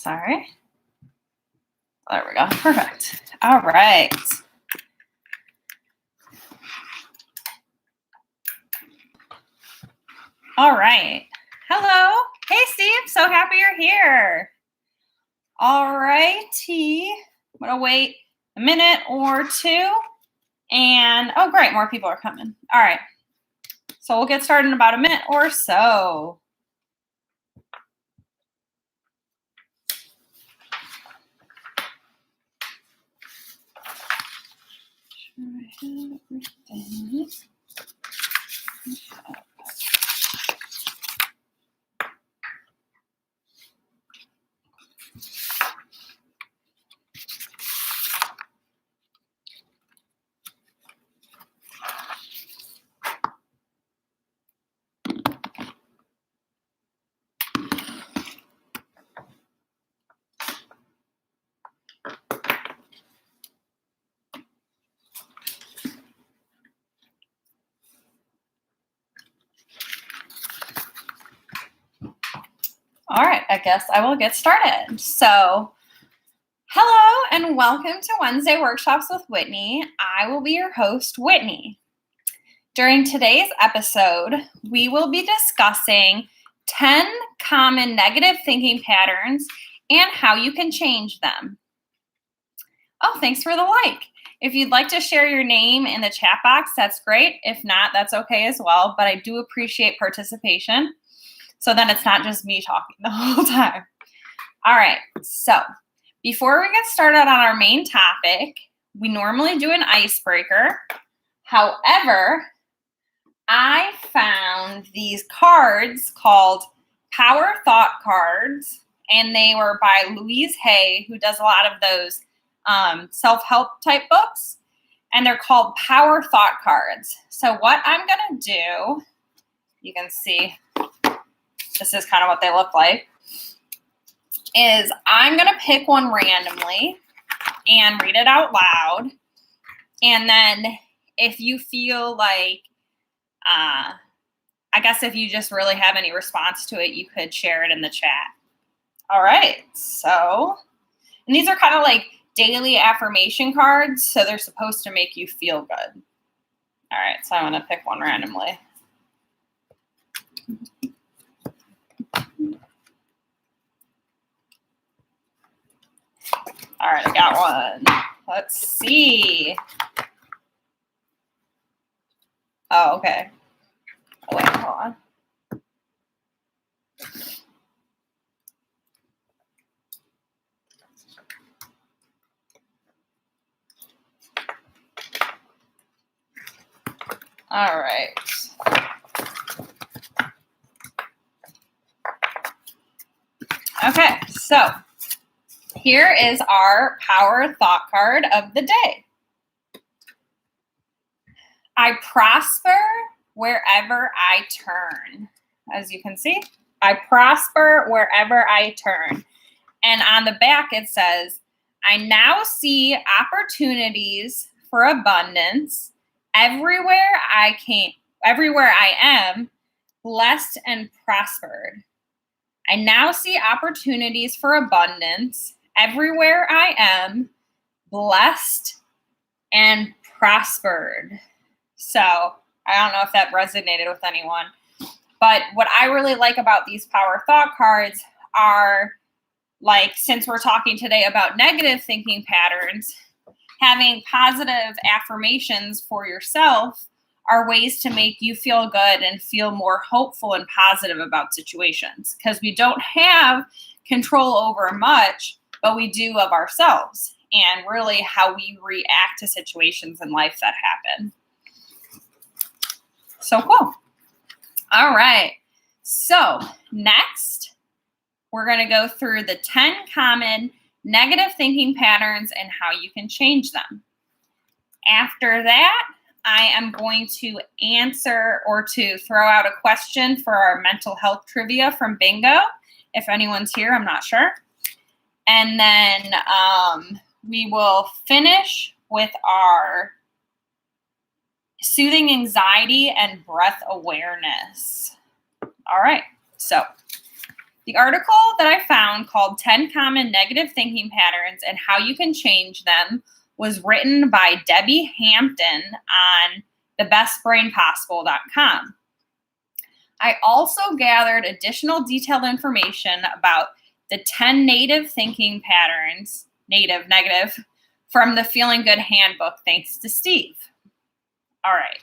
Sorry. There we go. Perfect. All right. All right. Hello. Hey, Steve. So happy you're here. All righty. I'm going to wait a minute or two. And, oh, great. More people are coming. All right. So we'll get started in about a minute or so. All right, I guess I will get started. So, hello and welcome to Wednesday Workshops with Whitney. I will be your host, Whitney. During today's episode, we will be discussing 10 common negative thinking patterns and how you can change them. Oh, thanks for the like. If you'd like to share your name in the chat box, that's great. If not, that's okay as well, but I do appreciate participation. So then it's not just me talking the whole time. All right, so before we get started on our main topic, we normally do an icebreaker. However, I found these cards called Power Thought Cards, and they were by Louise Hay, who does a lot of those self-help type books, and they're called Power Thought Cards. So what I'm going to do, you can see, this is kind of what they look like, is I'm going to pick one randomly and read it out loud. And then if you feel like, I guess if you just really have any response to it, you could share it in the chat. All right. So, and these are kind of like daily affirmation cards. So they're supposed to make you feel good. All right. So I'm going to pick one randomly. All right, I got one. Let's see. Oh, okay. Oh, wait, hold on. All right. Okay, so here is our Power Thought Card of the day. I prosper wherever I turn. As you can see, I prosper wherever I turn. And on the back it says, I now see opportunities for abundance everywhere I am, blessed and prospered. I now see opportunities for abundance everywhere I am, blessed and prospered. So I don't know if that resonated with anyone, but what I really like about these Power Thought Cards are, like, since we're talking today about negative thinking patterns, having positive affirmations for yourself are ways to make you feel good and feel more hopeful and positive about situations, because we don't have control over much, but we do of ourselves and really how we react to situations in life that happen. So cool. All right. So next, we're going to go through the 10 common negative thinking patterns and how you can change them. After that, I am going to answer or to throw out a question for our mental health trivia from Bingo. If anyone's here, I'm not sure. And then we will finish with our soothing anxiety and breath awareness. All right, so The article that I found called 10 Common Negative Thinking Patterns and How You Can Change Them was written by Debbie Hampton on thebestbrainpossible.com. I also gathered additional detailed information about the 10 native thinking patterns, negative, from the Feeling Good Handbook, thanks to Steve. All right.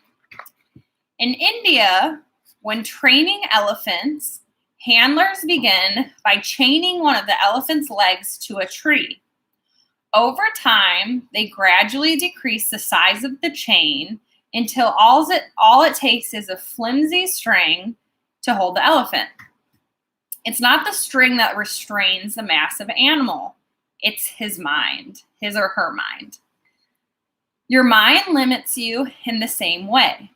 In India, when training elephants, handlers begin by chaining one of the elephant's legs to a tree. Over time, they gradually decrease the size of the chain until all it takes is a flimsy string to hold the elephant. It's not the string that restrains the massive animal. It's his mind, his or her mind. Your mind limits you in the same way.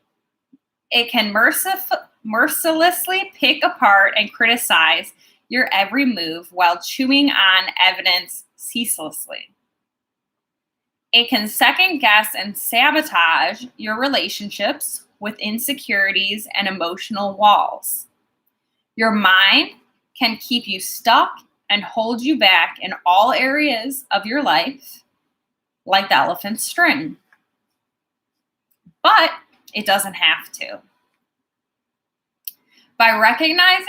It can mercilessly pick apart and criticize your every move while chewing on evidence ceaselessly. It can second guess and sabotage your relationships with insecurities and emotional walls. Your mind can keep you stuck and hold you back in all areas of your life, like the elephant's string. But it doesn't have to. By recognizing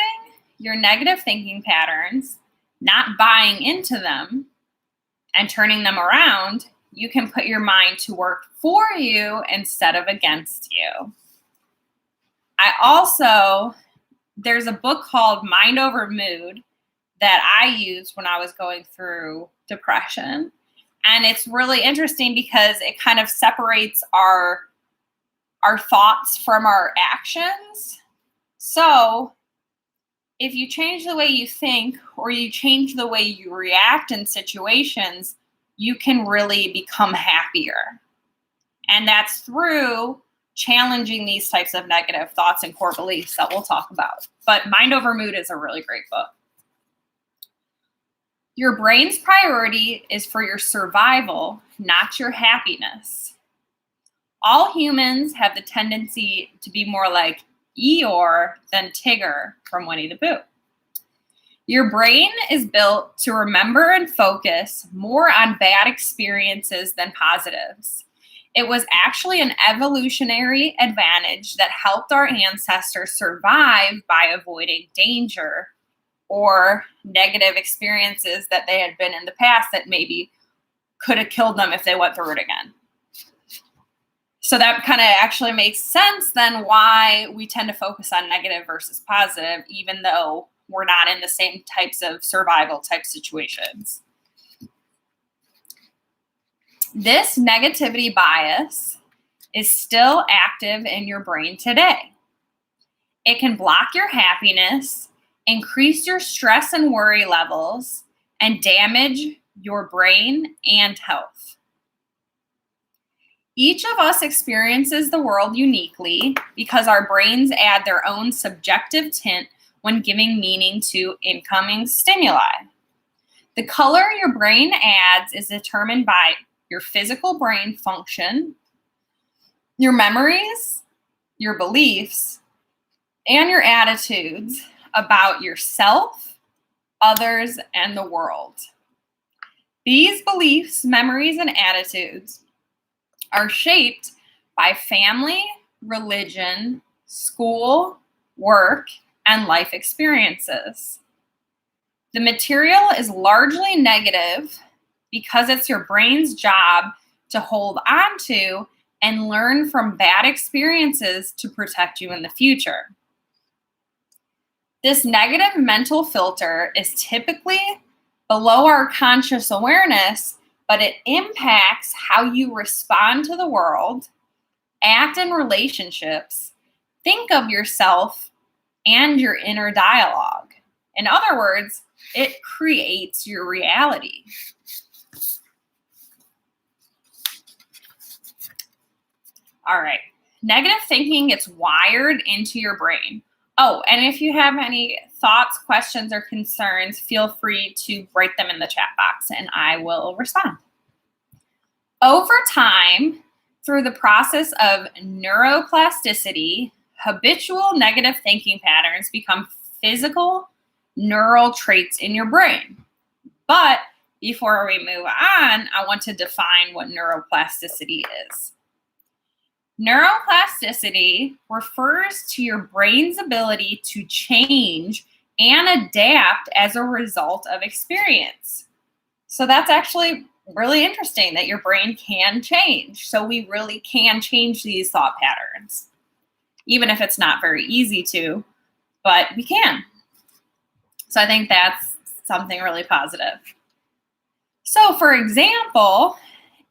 your negative thinking patterns, not buying into them, and turning them around, you can put your mind to work for you instead of against you. There's a book called Mind Over Mood that I used when I was going through depression. And it's really interesting because it kind of separates our thoughts from our actions. So if you change the way you think or you change the way you react in situations, you can really become happier. And that's through challenging these types of negative thoughts and core beliefs that we'll talk about. But Mind Over Mood is a really great book. Your brain's priority is for your survival, not your happiness. All humans have the tendency to be more like Eeyore than Tigger from Winnie the Pooh. Your brain is built to remember and focus more on bad experiences than positives. It was actually an evolutionary advantage that helped our ancestors survive by avoiding danger or negative experiences that they had been in the past that maybe could have killed them if they went through it again. So that kind of actually makes sense then why we tend to focus on negative versus positive, even though we're not in the same types of survival type situations. This negativity bias is still active in your brain today. It can block your happiness, increase your stress and worry levels, and damage your brain and health. Each of us experiences the world uniquely because our brains add their own subjective tint when giving meaning to incoming stimuli. The color your brain adds is determined by your physical brain function, your memories, your beliefs, and your attitudes about yourself, others, and the world. These beliefs, memories, and attitudes are shaped by family, religion, school, work, and life experiences. The material is largely negative because it's your brain's job to hold on to and learn from bad experiences to protect you in the future. This negative mental filter is typically below our conscious awareness, but it impacts how you respond to the world, act in relationships, think of yourself, and your inner dialogue. In other words, it creates your reality. All right. Negative thinking gets wired into your brain. Oh, and if you have any thoughts, questions, or concerns, feel free to write them in the chat box and I will respond. Over time, through the process of neuroplasticity, habitual negative thinking patterns become physical, neural traits in your brain. But before we move on, I want to define what neuroplasticity is. Neuroplasticity refers to your brain's ability to change and adapt as a result of experience. So that's actually really interesting that your brain can change. So we really can change these thought patterns, even if it's not very easy to, but we can. So I think that's something really positive. So for example,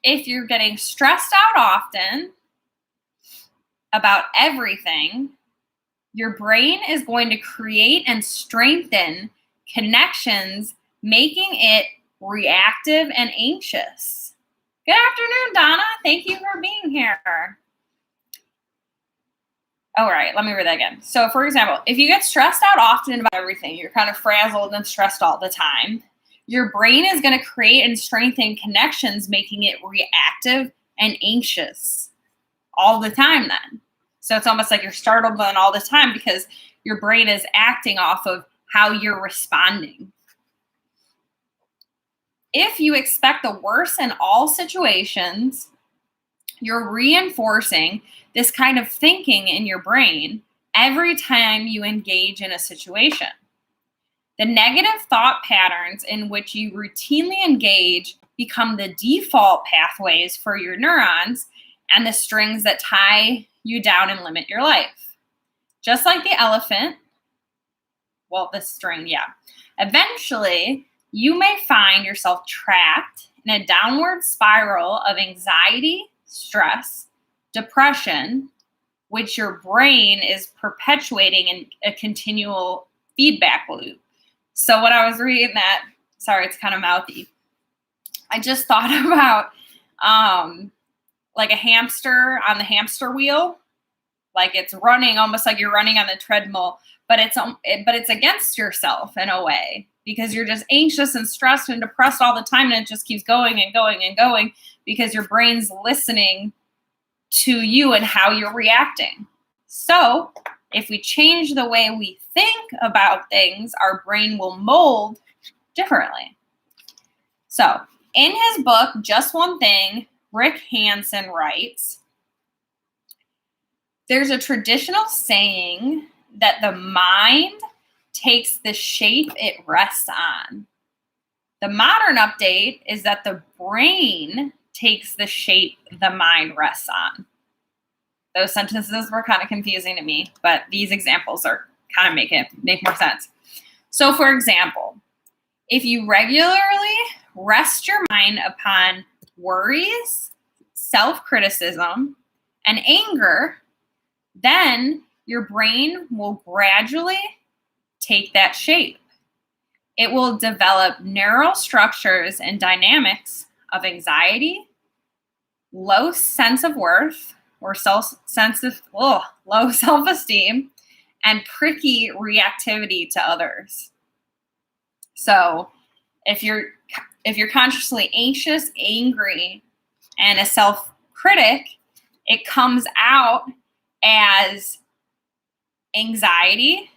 if you're getting stressed out often about everything, your brain is going to create and strengthen connections, making it reactive and anxious. Good afternoon, Donna. Thank you for being here. All right, let me read that again. So for example, if you get stressed out often about everything, you're kind of frazzled and stressed all the time, your brain is going to create and strengthen connections, making it reactive and anxious all the time then. So it's almost like you're startled all the time because your brain is acting off of how you're responding. If you expect the worst in all situations, you're reinforcing this kind of thinking in your brain every time you engage in a situation. The negative thought patterns in which you routinely engage become the default pathways for your neurons and the strings that tie you down and limit your life. Just like the elephant, the string, Eventually, you may find yourself trapped in a downward spiral of anxiety, stress, depression, which your brain is perpetuating in a continual feedback loop. So when I was reading that, sorry, it's kind of mouthy, I just thought about like a hamster on the hamster wheel, like it's running almost like you're running on the treadmill, but it's against yourself in a way because you're just anxious and stressed and depressed all the time, and it just keeps going and going and going because your brain's listening to you and how you're reacting. So if we change the way we think about things, our brain will mold differently. So in his book, Just One Thing, Rick Hansen writes, there's a traditional saying that the mind takes the shape it rests on. The modern update is that the brain takes the shape the mind rests on. Those sentences were kind of confusing to me, but these examples are kind of make more sense. So for example, if you regularly rest your mind upon worries, self-criticism, and anger, then your brain will gradually take that shape. It will develop neural structures and dynamics of anxiety, low sense of worth, or low self-esteem, and pricky reactivity to others. So if you're consciously anxious, angry, and a self-critic, it comes out as anxiety,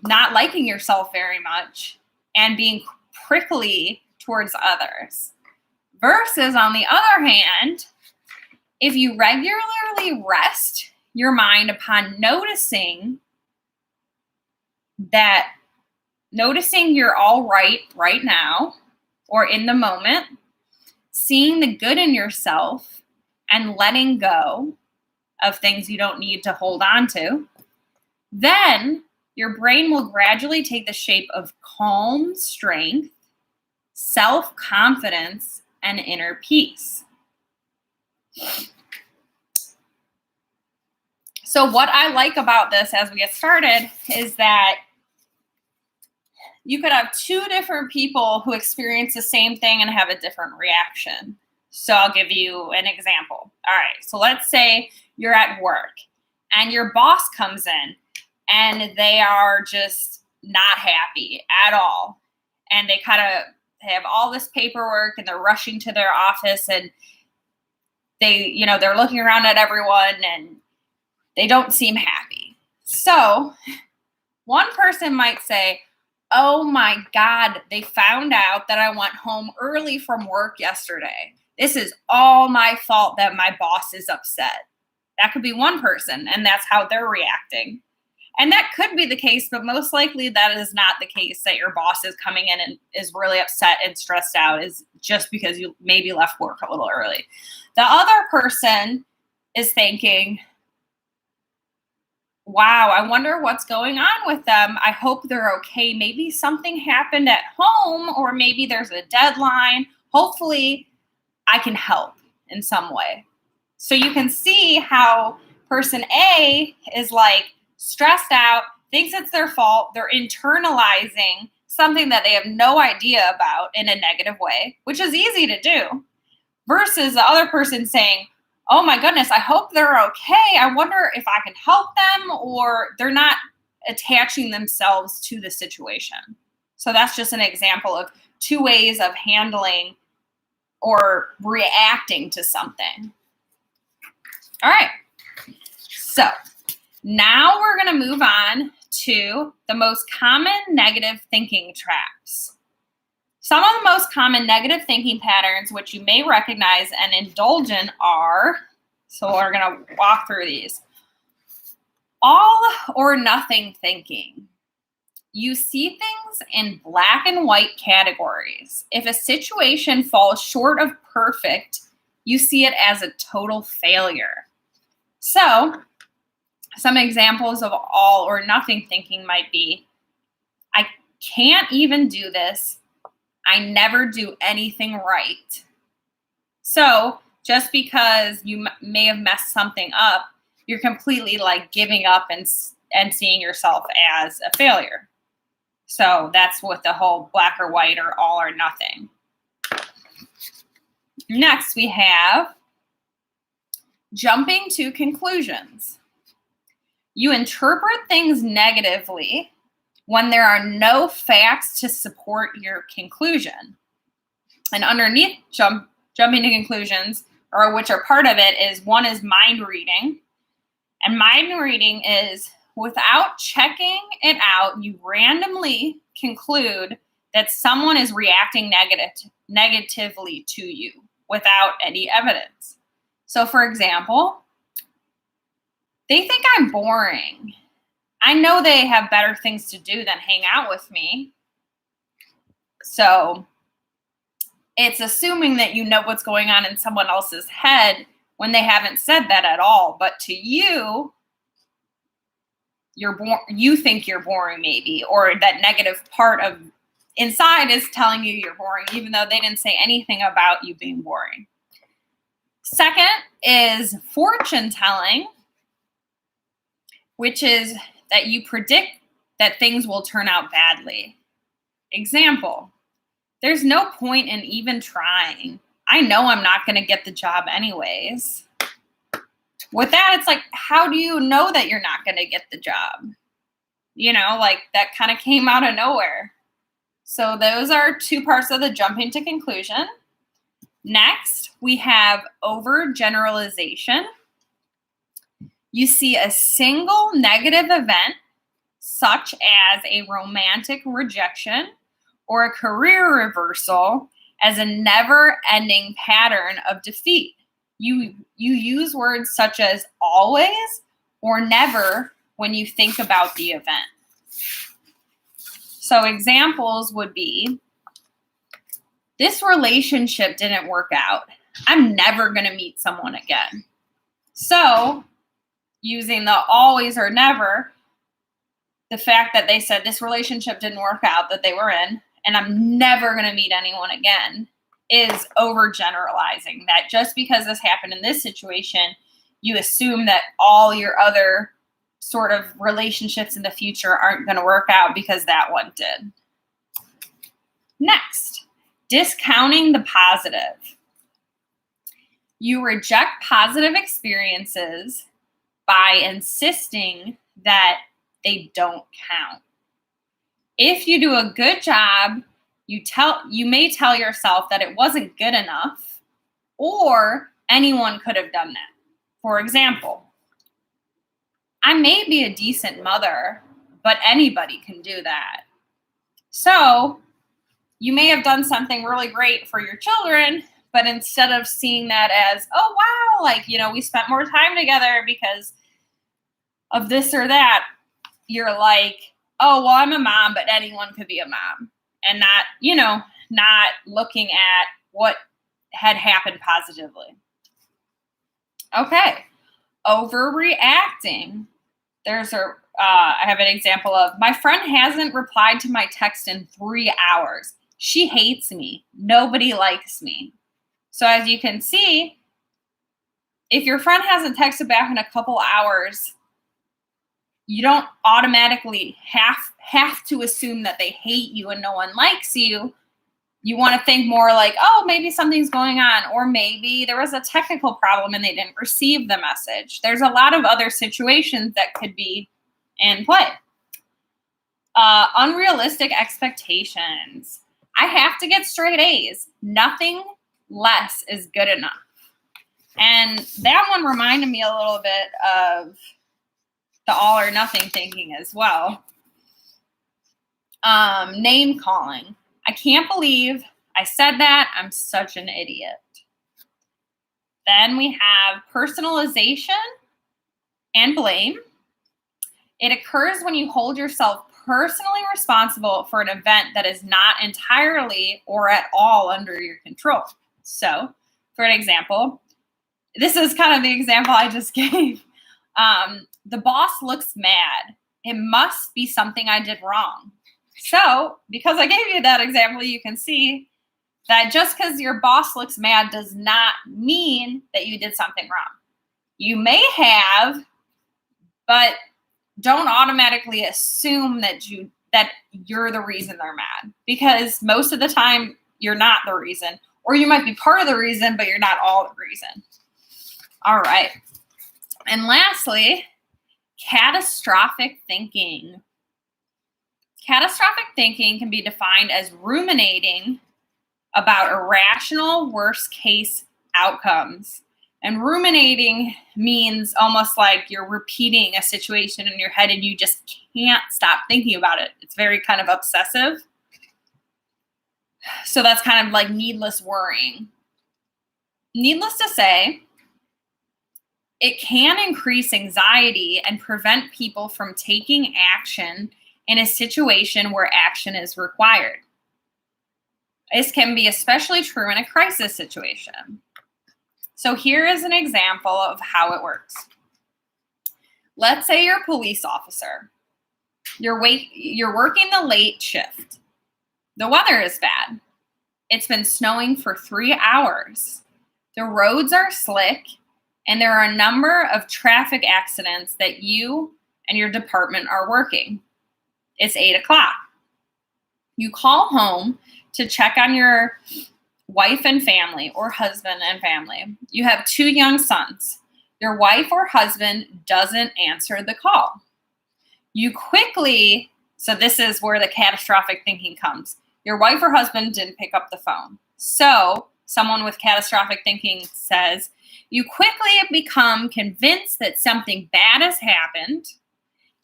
not liking yourself very much, and being prickly towards others. Versus, on the other hand, if you regularly rest your mind upon noticing you're all right now, or in the moment, seeing the good in yourself and letting go of things you don't need to hold on to, then your brain will gradually take the shape of calm strength, self-confidence, and inner peace. So what I like about this as we get started is that you could have two different people who experience the same thing and have a different reaction. So I'll give you an example. All right, so let's say you're at work and your boss comes in and they are just not happy at all. And they have all this paperwork and they're rushing to their office and they're looking around at everyone and they don't seem happy. So One person might say, oh my God, they found out that I went home early from work yesterday. This is all my fault that my boss is upset. That could be one person, and that's how they're reacting. And that could be the case, but most likely that is not the case, that your boss is coming in and is really upset and stressed out is just because you maybe left work a little early. The other person is thinking, wow, I wonder what's going on with them. I hope they're okay. Maybe something happened at home, or maybe there's a deadline. Hopefully I can help in some way. So you can see how person A is like stressed out, thinks it's their fault. They're internalizing something that they have no idea about in a negative way, which is easy to do, versus the other person saying, oh my goodness, I hope they're okay. I wonder if I can help them, or they're not attaching themselves to the situation. So that's just an example of two ways of handling or reacting to something. All right. So now we're going to move on to the most common negative thinking traps. Some of the most common negative thinking patterns, which you may recognize and indulge in, are, so we're going to walk through these. All or nothing thinking. You see things in black and white categories. If a situation falls short of perfect, you see it as a total failure. So, some examples of all or nothing thinking might be, I can't even do this. I never do anything right. So, just because you may have messed something up, you're completely like giving up and seeing yourself as a failure. So that's with the whole black or white or all or nothing. Next, we have jumping to conclusions. You interpret things negatively when there are no facts to support your conclusion. And underneath jumping to conclusions, or which are part of it, is one is mind reading. And mind reading is, without checking it out, you randomly conclude that someone is reacting negatively to you without any evidence. So, for example, they think I'm boring. I know they have better things to do than hang out with me. So, it's assuming that you know what's going on in someone else's head when they haven't said that at all. But to you, you think you're boring maybe, or that negative part of inside is telling you you're boring, even though they didn't say anything about you being boring. Second is fortune telling, which is that you predict that things will turn out badly. Example, there's no point in even trying. I know I'm not going to get the job anyways. With that, it's like, how do you know that you're not going to get the job? You know, like that kind of came out of nowhere. So those are two parts of the jumping to conclusion. Next, we have overgeneralization. You see a single negative event, such as a romantic rejection or a career reversal, as a never-ending pattern of defeat. You use words such as always or never when you think about the event. So examples would be, this relationship didn't work out. I'm never going to meet someone again. So using the always or never, the fact that they said this relationship didn't work out that they were in, and I'm never going to meet anyone again, is overgeneralizing. That just because this happened in this situation, you assume that all your other sort of relationships in the future aren't going to work out because that one did. Next, discounting the positive. You reject positive experiences by insisting that they don't count. If you do a good job, you may tell yourself that it wasn't good enough, or anyone could have done that. For example, I may be a decent mother, but anybody can do that. So you may have done something really great for your children, but instead of seeing that as, oh, wow, like, we spent more time together because of this or that, you're like, oh, well, I'm a mom, but anyone could be a mom. And not looking at what had happened positively. Okay. Overreacting. I have an example of, my friend hasn't replied to my text in 3 hours. She hates me. Nobody likes me. So as you can see, if your friend hasn't texted back in a couple hours, you don't automatically have to assume that they hate you and no one likes you. You want to think more like, oh, maybe something's going on, or maybe there was a technical problem and they didn't receive the message. There's a lot of other situations that could be in play. Unrealistic expectations. I have to get straight A's. Nothing less is good enough. And that one reminded me a little bit of the all or nothing thinking as well. Name calling. I can't believe I said that. I'm such an idiot. Then we have personalization and blame. It occurs when you hold yourself personally responsible for an event that is not entirely or at all under your control. So, for an example, this is kind of the example I just gave. The boss looks mad. It must be something I did wrong. So, because I gave you that example, you can see that just because your boss looks mad does not mean that you did something wrong. You may have, but don't automatically assume that you're the reason they're mad, because most of the time you're not the reason, or you might be part of the reason, but you're not all the reason. All right. And lastly, catastrophic thinking. Catastrophic thinking can be defined as ruminating about irrational worst-case outcomes. And ruminating means almost like you're repeating a situation in your head and you just can't stop thinking about it. It's very kind of obsessive. So that's kind of like needless worrying. Needless to say, it can increase anxiety and prevent people from taking action in a situation where action is required. This can be especially true in a crisis situation. So here is an example of how it works. Let's say you're a police officer. You're working the late shift. The weather is bad. It's been snowing for 3 hours. The roads are slick, and there are a number of traffic accidents that you and your department are working. It's 8 o'clock. You call home to check on your wife and family, or husband and family. You have 2 young sons. Your wife or husband doesn't answer the call. So this is where the catastrophic thinking comes. Your wife or husband didn't pick up the phone. So someone with catastrophic thinking says, you quickly become convinced that something bad has happened,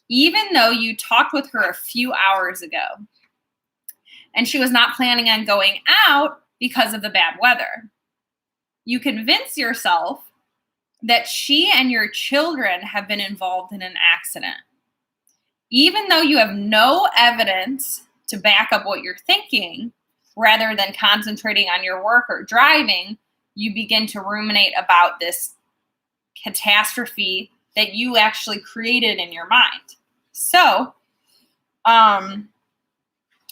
even though you talked with her a few hours ago. And she was not planning on going out because of the bad weather. You convince yourself that she and your children have been involved in an accident. Even though you have no evidence to back up what you're thinking, rather than concentrating on your work or driving, you begin to ruminate about this catastrophe that you actually created in your mind. So,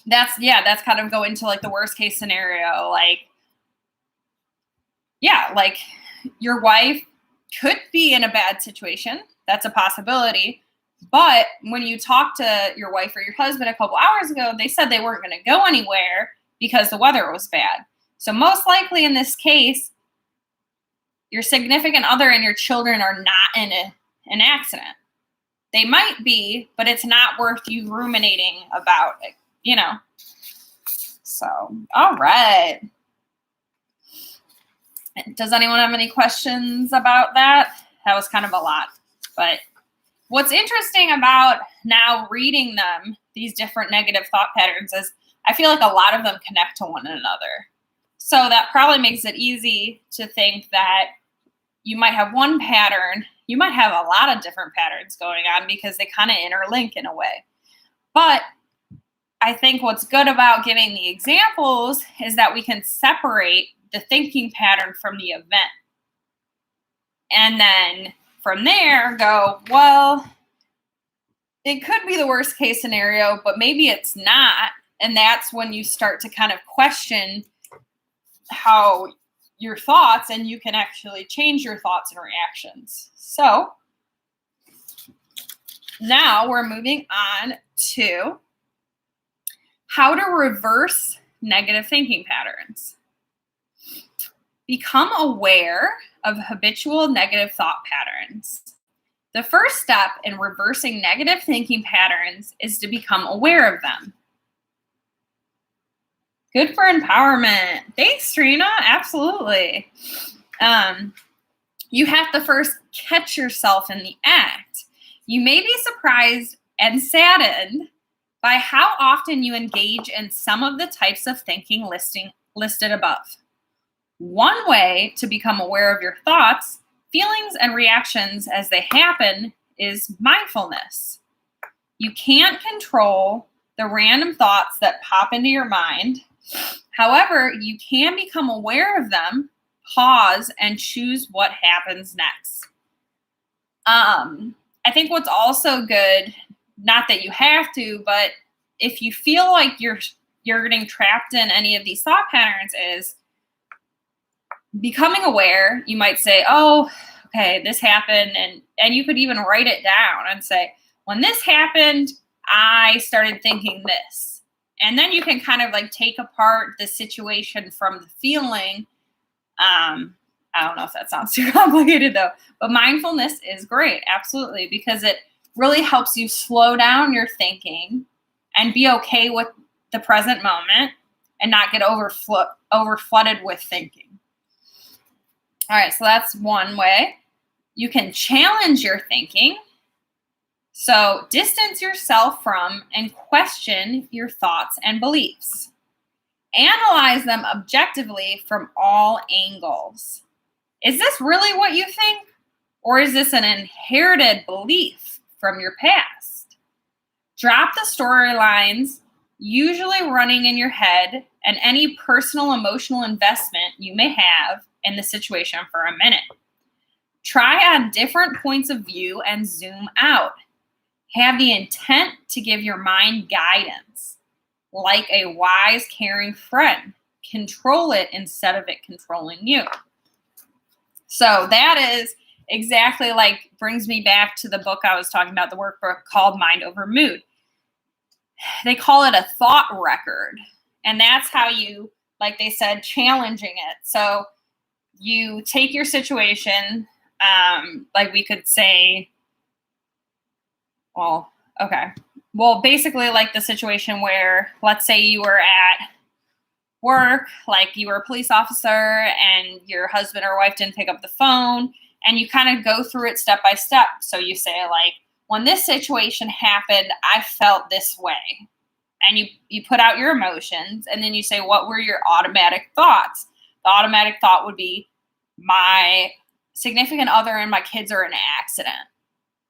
that's kind of go into like the worst case scenario. Like your wife could be in a bad situation. That's a possibility. But when you talk to your wife or your husband a couple hours ago, they said they weren't going to go anywhere because the weather was bad. So most likely in this case, your significant other and your children are not in an accident. They might be, but it's not worth you ruminating about it, So, all right. Does anyone have any questions about that? That was kind of a lot, but What's interesting about now reading them, these different negative thought patterns, is I feel like a lot of them connect to one another. So that probably makes it easy to think that you might have one pattern, you might have a lot of different patterns going on because they kind of interlink in a way. But I think what's good about giving the examples is that we can separate the thinking pattern from the event. And then from there go, well, it could be the worst case scenario, but maybe it's not. And that's when you start to kind of question how your thoughts, and you can actually change your thoughts and reactions. So now we're moving on to how to reverse negative thinking patterns. Become aware of habitual negative thought patterns. The first step in reversing negative thinking patterns is to become aware of them. Good for empowerment. Thanks, Trina. Absolutely. You have to first catch yourself in the act. You may be surprised and saddened by how often you engage in some of the types of thinking listed above. One way to become aware of your thoughts, feelings, and reactions as they happen is mindfulness. You can't control the random thoughts that pop into your mind. However, you can become aware of them, pause, and choose what happens next. I think what's also good, not that you have to, but if you feel like you're getting trapped in any of these thought patterns, is becoming aware. You might say, oh, okay, this happened. And you could even write it down and say, when this happened, I started thinking this. And then you can kind of like take apart the situation from the feeling. I don't know if that sounds too complicated though, but mindfulness is great. Absolutely. Because it really helps you slow down your thinking and be okay with the present moment and not get overflooded with thinking. All right. So that's one way. You can challenge your thinking. So distance yourself from and question your thoughts and beliefs. Analyze them objectively from all angles. Is this really what you think? Or is this an inherited belief from your past? Drop the storylines usually running in your head and any personal emotional investment you may have in the situation for a minute. Try on different points of view and zoom out. Have the intent to give your mind guidance, like a wise, caring friend. Control it instead of it controlling you. So that is exactly like, brings me back to the book I was talking about, the workbook called Mind Over Mood. They call it a thought record. And that's how you, like they said, challenging it. So you take your situation, like we could say, basically like the situation where, let's say you were at work, like you were a police officer and your husband or wife didn't pick up the phone, and you kind of go through it step by step. So you say like, when this situation happened, I felt this way. And you put out your emotions, and then you say, what were your automatic thoughts? The automatic thought would be, my significant other and my kids are in an accident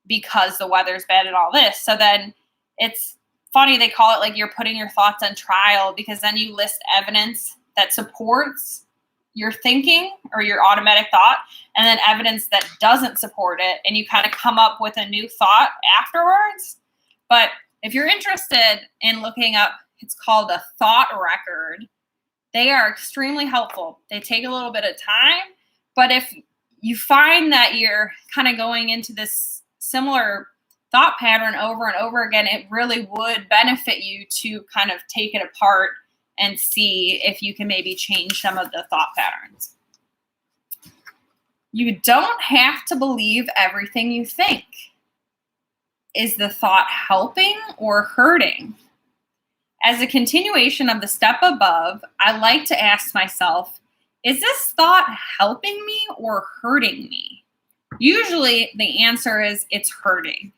because the weather's bad and all this. So then it's funny, they call it like you're putting your thoughts on trial, because then you list evidence that supports your thinking or your automatic thought, and then evidence that doesn't support it, and you kind of come up with a new thought afterwards. But if you're interested in looking up, it's called a thought record. They are extremely helpful. They take a little bit of time, but if you find that you're kind of going into this similar thought pattern over and over again, it really would benefit you to kind of take it apart and see if you can maybe change some of the thought patterns. You don't have to believe everything you think. Is the thought helping or hurting? As a continuation of the step above, I like to ask myself, is this thought helping me or hurting me? Usually the answer is it's hurting.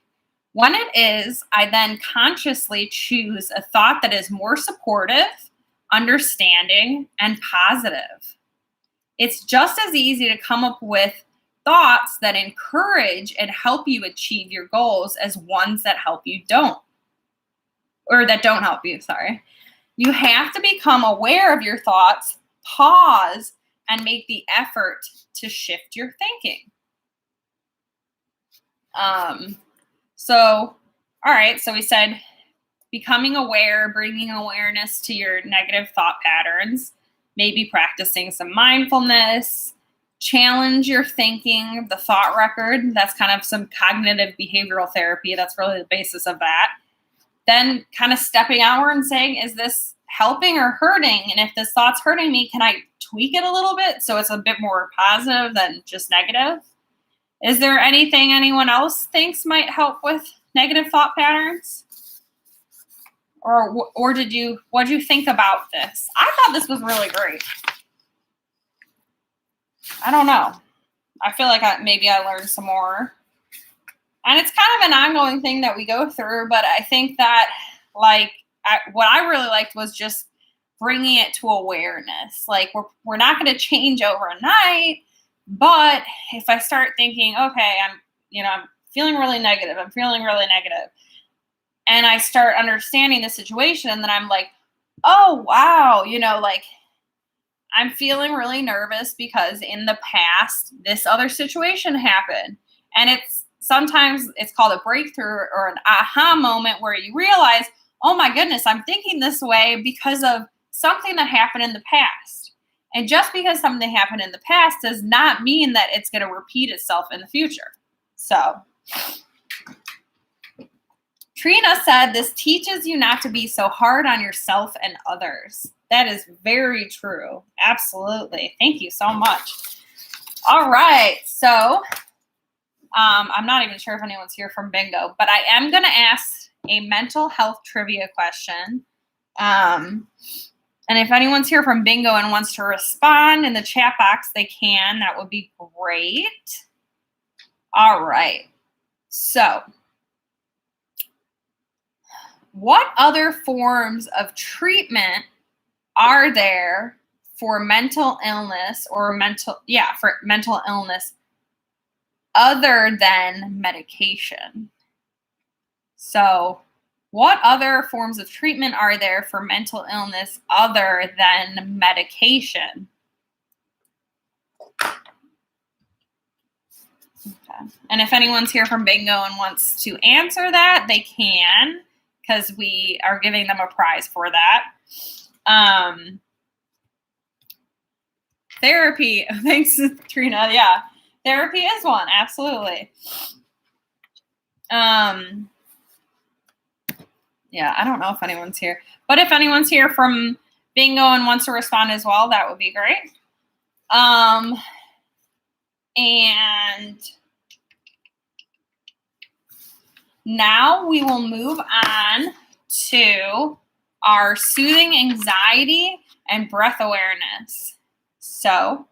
When it is, I then consciously choose a thought that is more supportive, understanding, and positive. It's just as easy to come up with thoughts that encourage and help you achieve your goals as ones that help you that don't help you, sorry. You have to become aware of your thoughts, pause, and make the effort to shift your thinking. So we said becoming aware, bringing awareness to your negative thought patterns, maybe practicing some mindfulness, challenge your thinking, the thought record. That's kind of some cognitive behavioral therapy. That's really the basis of that. Then kind of stepping outward and saying, is this helping or hurting? And if this thought's hurting me, can I tweak it a little bit so it's a bit more positive than just negative? Is there anything anyone else thinks might help with negative thought patterns? Or what did you think about this? I thought this was really great. I don't know. I feel like maybe I learned some more. And it's kind of an ongoing thing that we go through, but I think that what I really liked was just bringing it to awareness. Like we're not going to change overnight, but if I start thinking, okay, I'm feeling really negative. And I start understanding the situation, and then I'm like, oh, wow, I'm feeling really nervous because in the past, this other situation happened. And sometimes it's called a breakthrough or an aha moment where you realize, oh my goodness, I'm thinking this way because of something that happened in the past. And just because something happened in the past does not mean that it's going to repeat itself in the future. So Trina said, this teaches you not to be so hard on yourself and others. That is very true. Absolutely. Thank you so much. All right. So I'm not even sure if anyone's here from Bingo, but I am going to ask a mental health trivia question. And if anyone's here from Bingo and wants to respond in the chat box, they can. That would be great. All right. So, what other forms of treatment are there for mental illness for mental illness other than medication? So, what other forms of treatment are there for mental illness other than medication? Okay. And if anyone's here from Bingo and wants to answer that, they can, because we are giving them a prize for that. Therapy. Thanks, Trina. Yeah. Therapy is one. Absolutely. Yeah, I don't know if anyone's here. But if anyone's here from Bingo and wants to respond as well, that would be great. And now we will move on to our soothing anxiety and breath awareness. So,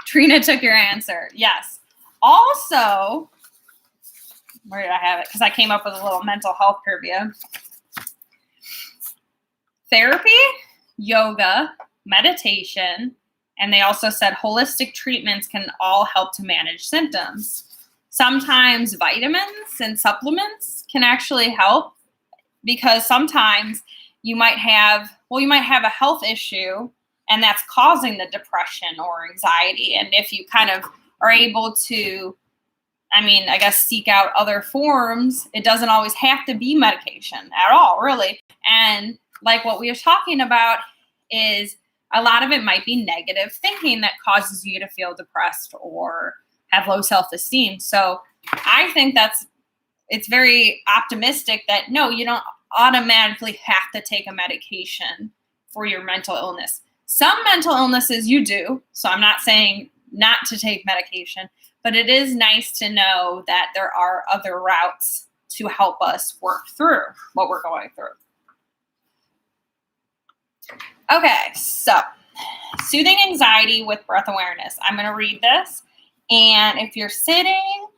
Trina took your answer. Yes. Also, where did I have it? Because I came up with a little mental health trivia. Therapy, yoga, meditation, and they also said holistic treatments can all help to manage symptoms. Sometimes vitamins and supplements can actually help, because sometimes you might have a health issue and that's causing the depression or anxiety. And if you kind of are able to, seek out other forms, it doesn't always have to be medication at all, really. And like what we were talking about is a lot of it might be negative thinking that causes you to feel depressed or have low self-esteem. So I think it's very optimistic that no, you don't automatically have to take a medication for your mental illness. Some mental illnesses you do, so I'm not saying not to take medication, but it is nice to know that there are other routes to help us work through what we're going through. Okay, so soothing anxiety with breath awareness. I'm going to read this, and if you're sitting,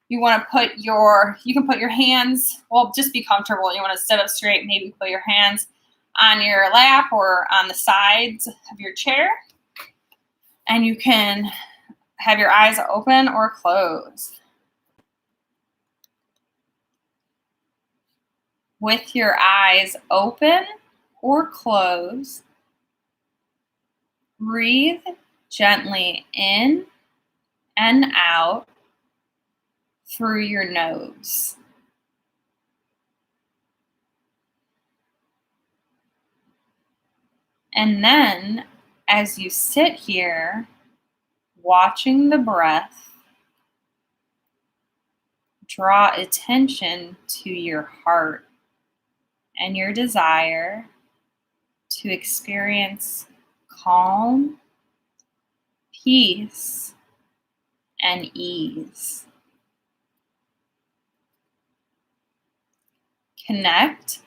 You can put your hands, well, just be comfortable. You want to sit up straight, maybe put your hands on your lap or on the sides of your chair. And you can have your eyes open or closed. With your eyes open or closed, breathe gently in and out through your nose. And then, as you sit here, watching the breath, draw attention to your heart and your desire to experience calm, peace, and ease. Connect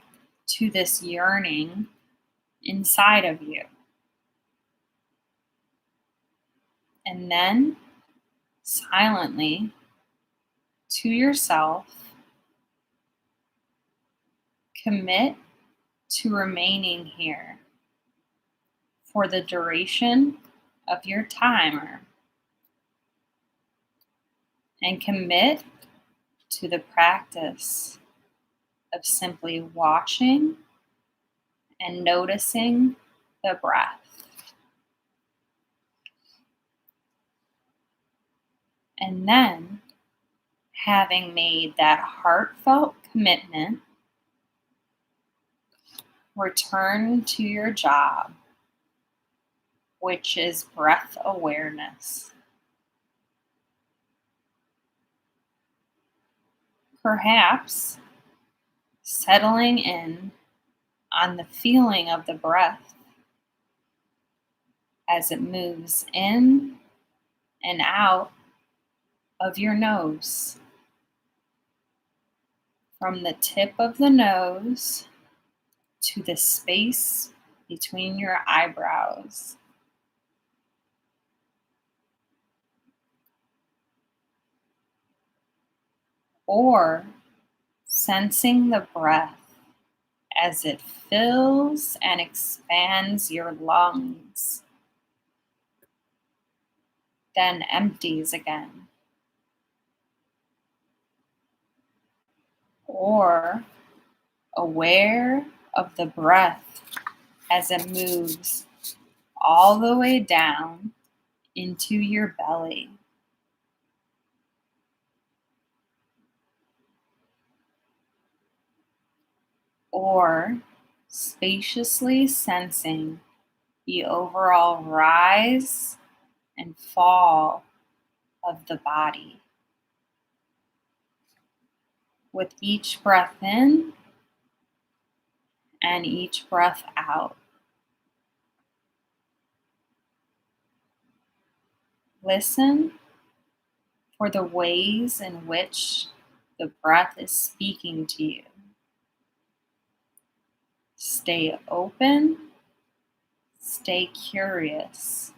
to this yearning inside of you. And then, silently, to yourself, commit to remaining here for the duration of your timer, and commit to the practice of simply watching and noticing the breath. And then, having made that heartfelt commitment, return to your job, which is breath awareness. Perhaps settling in on the feeling of the breath as it moves in and out of your nose, from the tip of the nose to the space between your eyebrows. Or sensing the breath as it fills and expands your lungs, then empties again. Or aware of the breath as it moves all the way down into your belly. Or spaciously sensing the overall rise and fall of the body. With each breath in and each breath out. Listen for the ways in which the breath is speaking to you. Stay open, stay curious,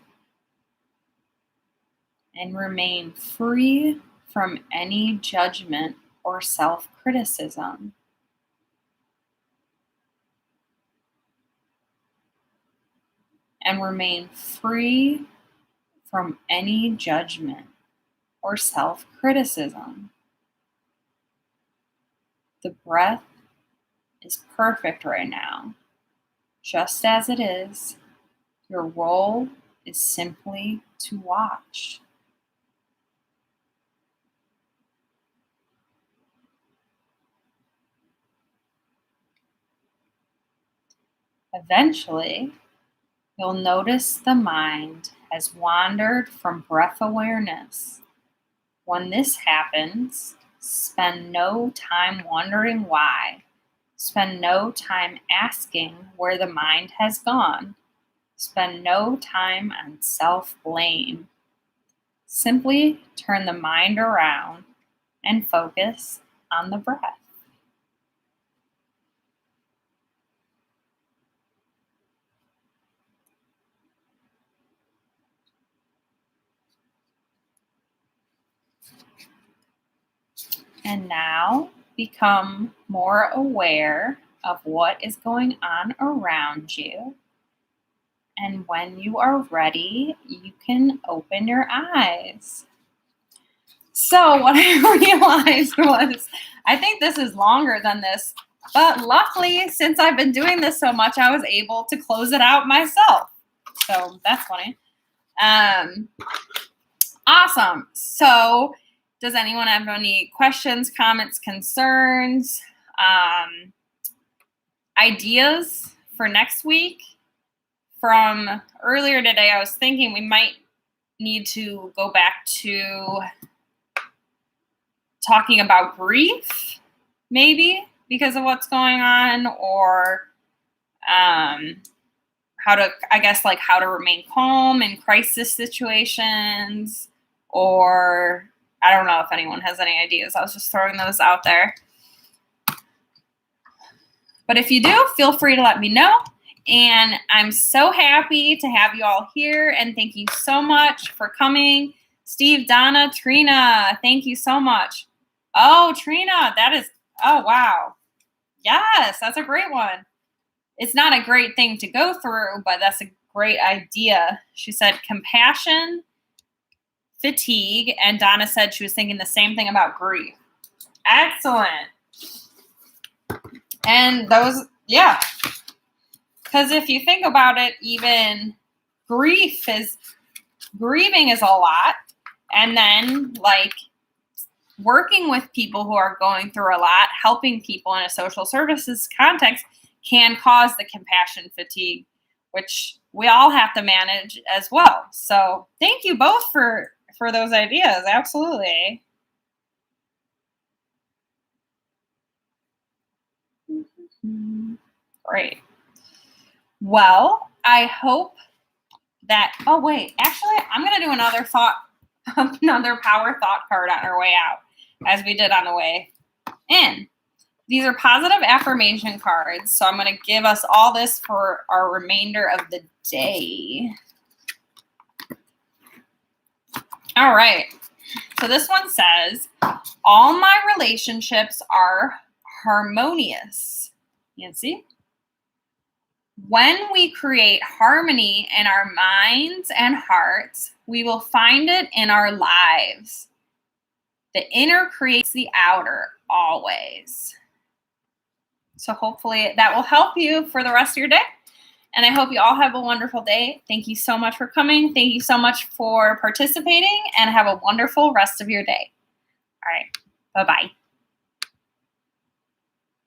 and remain free from any judgment or self-criticism. And remain free from any judgment or self-criticism. The breath is perfect right now, just as it is. Your role is simply to watch. Eventually, you'll notice the mind has wandered from breath awareness. When this happens, spend no time wondering why. Spend no time asking where the mind has gone. Spend no time on self-blame. Simply turn the mind around and focus on the breath. And now become more aware of what is going on around you. And when you are ready, you can open your eyes. So what I realized was, I think this is longer than this, but luckily, since I've been doing this so much, I was able to close it out myself. So that's funny. Awesome. So does anyone have any questions, comments, concerns, ideas for next week? From earlier today, I was thinking we might need to go back to talking about grief, maybe because of what's going on, or how to remain calm in crisis situations, or I don't know if anyone has any ideas. I was just throwing those out there. But if you do, feel free to let me know. And I'm so happy to have you all here. And thank you so much for coming. Steve, Donna, Trina, thank you so much. Oh, Trina, oh, wow. Yes, that's a great one. It's not a great thing to go through, but that's a great idea. She said compassion, fatigue, and Donna said she was thinking the same thing about grief. Excellent. And those, yeah. Because if you think about it, even grieving is a lot. And then working with people who are going through a lot, helping people in a social services context can cause the compassion fatigue, which we all have to manage as well. So thank you both for those ideas. Absolutely. Great. Well, I hope that, actually, I'm going to do another power thought card on our way out, as we did on the way in. These are positive affirmation cards, so I'm going to give us all this for our remainder of the day. All right. So this one says, all my relationships are harmonious. You see? When we create harmony in our minds and hearts, we will find it in our lives. The inner creates the outer always. So hopefully that will help you for the rest of your day. And I hope you all have a wonderful day. Thank you so much for coming. Thank you so much for participating, and have a wonderful rest of your day. All right. Bye-bye.